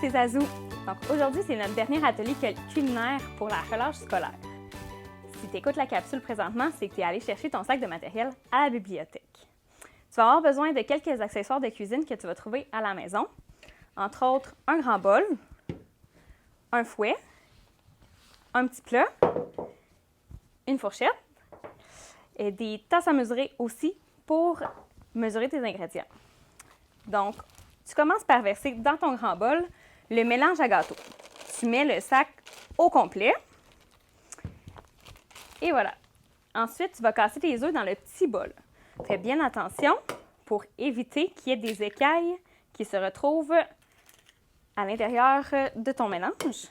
c'est Zazou. Donc aujourd'hui, c'est notre dernier atelier culinaire pour la relâche scolaire. Si tu écoutes la capsule présentement, c'est que tu es allé chercher ton sac de matériel à la bibliothèque. Tu vas avoir besoin de quelques accessoires de cuisine que tu vas trouver à la maison. Entre autres, un grand bol, un fouet, un petit plat, une fourchette et des tasses à mesurer aussi pour mesurer tes ingrédients. Donc, tu commences par verser dans ton grand bol le mélange à gâteau. Tu mets le sac au complet. Et voilà. Ensuite, tu vas casser tes œufs dans le petit bol. Fais bien attention pour éviter qu'il y ait des écailles qui se retrouvent à l'intérieur de ton mélange.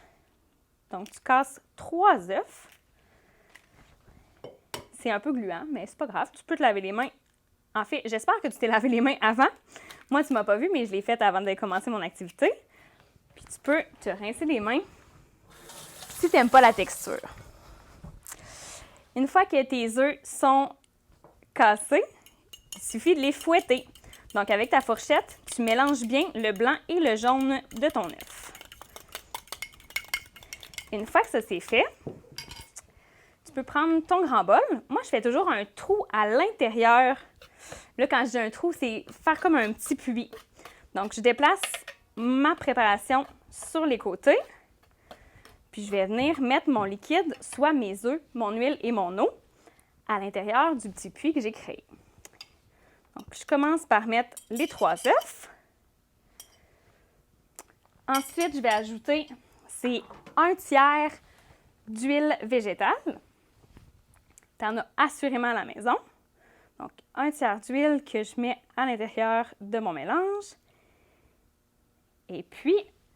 Donc, tu casses 3 œufs. C'est un peu gluant, mais c'est pas grave. Tu peux te laver les mains. En fait, j'espère que tu t'es lavé les mains avant. Moi, tu ne m'as pas vu, mais je l'ai fait avant de commencer mon activité. Puis tu peux te rincer les mains si tu n'aimes pas la texture. Une fois que tes œufs sont cassés, il suffit de les fouetter. Donc, avec ta fourchette, tu mélanges bien le blanc et le jaune de ton œuf. Une fois que ça c'est fait, tu peux prendre ton grand bol. Moi, je fais toujours un trou à l'intérieur. Là, quand je dis un trou, c'est faire comme un petit puits. Donc, je déplace ma préparation sur les côtés. Puis, je vais venir mettre mon liquide, soit mes œufs, mon huile et mon eau, à l'intérieur du petit puits que j'ai créé. Donc, je commence par mettre les 3 œufs. Ensuite, je vais ajouter, c'est 1/3 d'huile végétale. Tu en as assurément à la maison. Donc, 1/3 d'huile que je mets à l'intérieur de mon mélange. Et puis,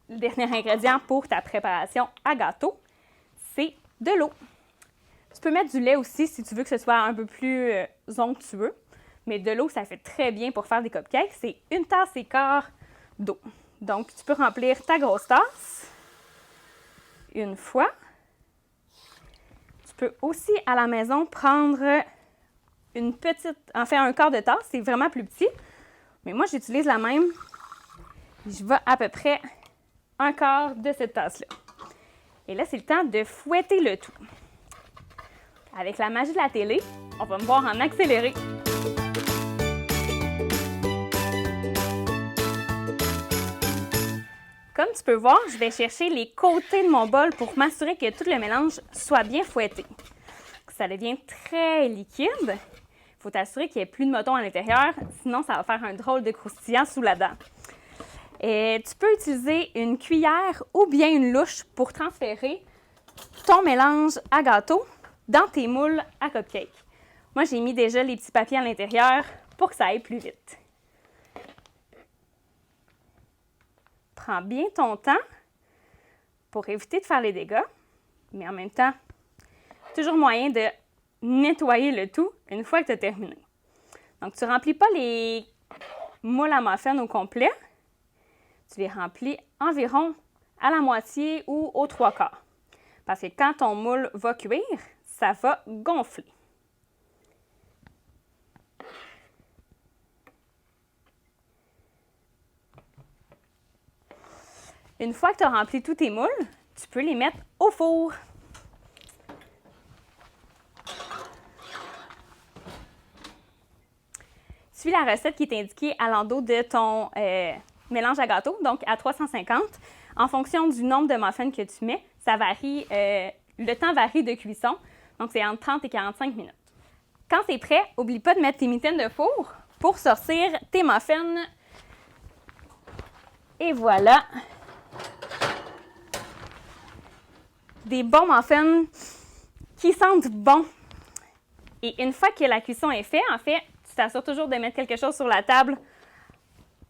le dernier ingrédient pour ta préparation à gâteau, c'est de l'eau. Tu peux mettre du lait aussi si tu veux que ce soit un peu plus onctueux. Mais de l'eau, ça fait très bien pour faire des cupcakes. C'est 1,4 tasses d'eau. Donc, tu peux remplir ta grosse tasse une fois. Tu peux aussi, à la maison, prendre une petite, enfin un quart de tasse. C'est vraiment plus petit. Mais moi, j'utilise la même. Je vais à peu près un quart de cette tasse-là. Et là, c'est le temps de fouetter le tout. Avec la magie de la télé, on va me voir en accéléré. Comme tu peux voir, je vais chercher les côtés de mon bol pour m'assurer que tout le mélange soit bien fouetté. Ça devient très liquide. Il faut t'assurer qu'il n'y ait plus de mouton à l'intérieur, sinon ça va faire un drôle de croustillant sous la dent. Et tu peux utiliser une cuillère ou bien une louche pour transférer ton mélange à gâteau dans tes moules à cupcake. Moi, j'ai mis déjà les petits papiers à l'intérieur pour que ça aille plus vite. Prends bien ton temps pour éviter de faire les dégâts, mais en même temps, toujours moyen de nettoyer le tout une fois que tu as terminé. Donc, tu ne remplis pas les moules à muffins au complet. Tu les remplis environ à la moitié ou aux 3/4. Parce que quand ton moule va cuire, ça va gonfler. Une fois que tu as rempli tous tes moules, tu peux les mettre au four. Suis la recette qui est indiquée à l'endos de ton mélange à gâteau, donc à 350. En fonction du nombre de muffins que tu mets, ça varie, le temps varie de cuisson, donc c'est entre 30 et 45 minutes. Quand c'est prêt, n'oublie pas de mettre tes mitaines de four pour sortir tes muffins. Et voilà! Des bons muffins qui sentent bon. Et une fois que la cuisson est faite, en fait, tu t'assures toujours de mettre quelque chose sur la table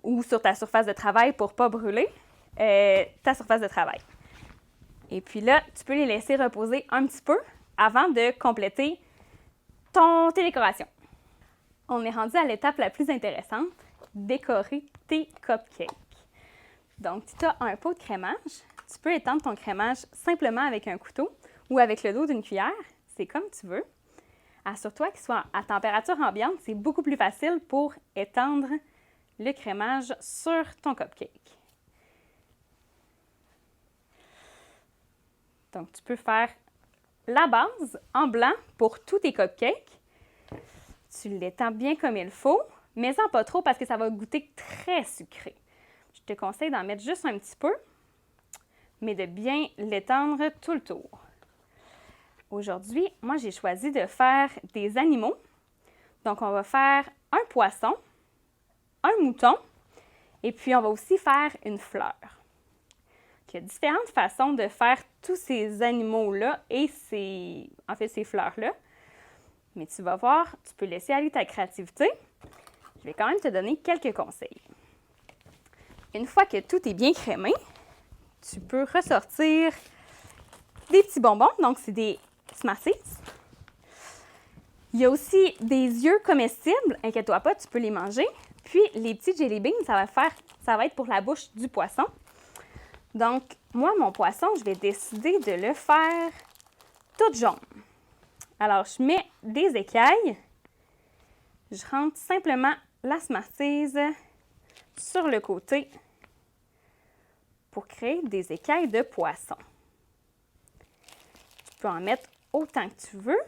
ou sur ta surface de travail pour ne pas brûler ta surface de travail. Et puis là, tu peux les laisser reposer un petit peu avant de compléter tes décorations. On est rendu à l'étape la plus intéressante, décorer tes cupcakes. Donc, si tu as un pot de crémage, tu peux étendre ton crémage simplement avec un couteau ou avec le dos d'une cuillère. C'est comme tu veux. Assure-toi qu'il soit à température ambiante. C'est beaucoup plus facile pour étendre le crémage sur ton cupcake. Donc, tu peux faire la base en blanc pour tous tes cupcakes. Tu l'étends bien comme il faut, mais en pas trop parce que ça va goûter très sucré. Je te conseille d'en mettre juste un petit peu, mais de bien l'étendre tout le tour. Aujourd'hui, moi, j'ai choisi de faire des animaux. Donc, on va faire un poisson, un mouton, et puis on va aussi faire une fleur. Il y a différentes façons de faire tous ces animaux-là et ces fleurs-là. Mais tu vas voir, tu peux laisser aller ta créativité. Je vais quand même te donner quelques conseils. Une fois que tout est bien crémé, tu peux ressortir des petits bonbons. Donc, c'est des Smarties. Il y a aussi des yeux comestibles. Inquiète-toi pas, tu peux les manger. Puis, les petits jelly beans, ça va être pour la bouche du poisson. Donc, moi, mon poisson, je vais décider de le faire tout jaune. Alors, je mets des écailles. Je rentre simplement la Smarties sur le côté pour créer des écailles de poisson. Tu peux en mettre autant que tu veux,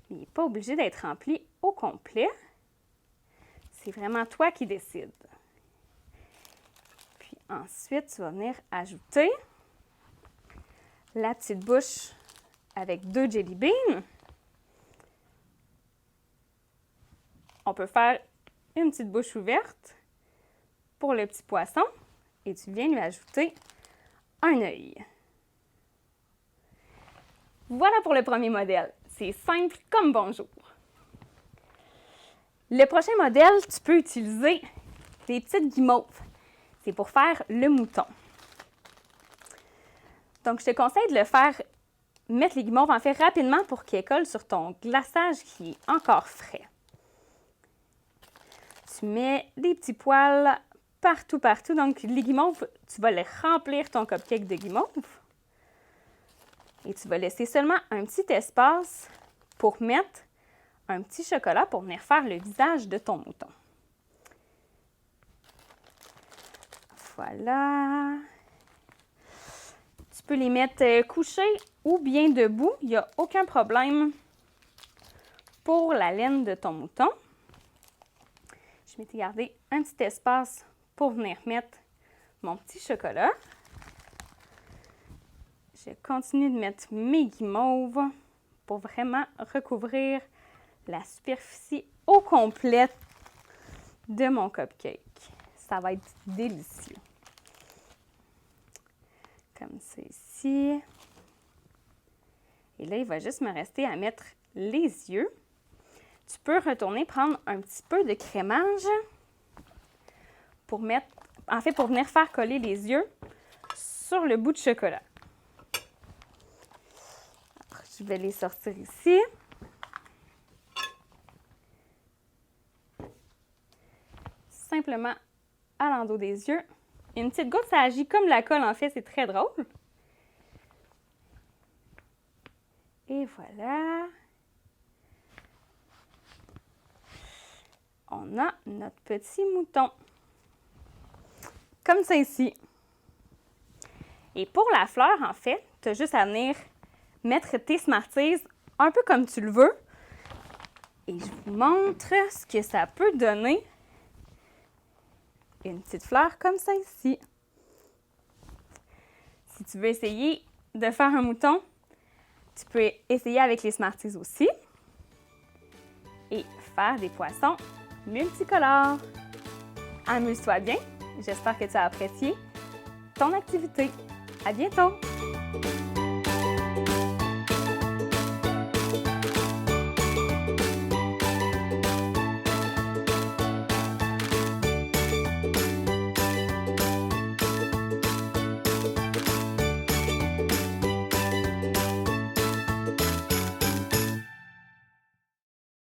mais il n'est pas obligé d'être rempli au complet. C'est vraiment toi qui décides. Puis ensuite, tu vas venir ajouter la petite bouche avec 2 jelly beans. On peut faire une petite bouche ouverte pour le petit poisson et tu viens lui ajouter un œil. Voilà pour le premier modèle. C'est simple comme bonjour. Le prochain modèle, tu peux utiliser des petites guimauves. C'est pour faire le mouton. Donc, je te conseille de le faire, mettre les guimauves en fait rapidement pour qu'ils collent sur ton glaçage qui est encore frais. Tu mets des petits poils partout. Donc, les guimauves, tu vas les remplir ton cupcake de guimauves. Et tu vas laisser seulement un petit espace pour mettre un petit chocolat pour venir faire le visage de ton mouton. Voilà. Tu peux les mettre couchés ou bien debout. Il n'y a aucun problème pour la laine de ton mouton. Je m'étais gardé un petit espace pour venir mettre mon petit chocolat. Je continue de mettre mes guimauves pour vraiment recouvrir la superficie au complet de mon cupcake. Ça va être délicieux. Comme ça ici. Et là, il va juste me rester à mettre les yeux. Tu peux retourner prendre un petit peu de crémage pour venir faire coller les yeux sur le bout de chocolat. Alors, je vais les sortir ici. Simplement à l'endos des yeux. Une petite goutte, ça agit comme la colle, en fait, c'est très drôle. Et voilà. On a notre petit mouton. Comme ça ici. Et pour la fleur, en fait, tu as juste à venir mettre tes Smarties un peu comme tu le veux. Et je vous montre ce que ça peut donner. Une petite fleur comme ça ici. Si tu veux essayer de faire un mouton, tu peux essayer avec les Smarties aussi. Et faire des poissons multicolores. Amuse-toi bien. J'espère que tu as apprécié ton activité. À bientôt!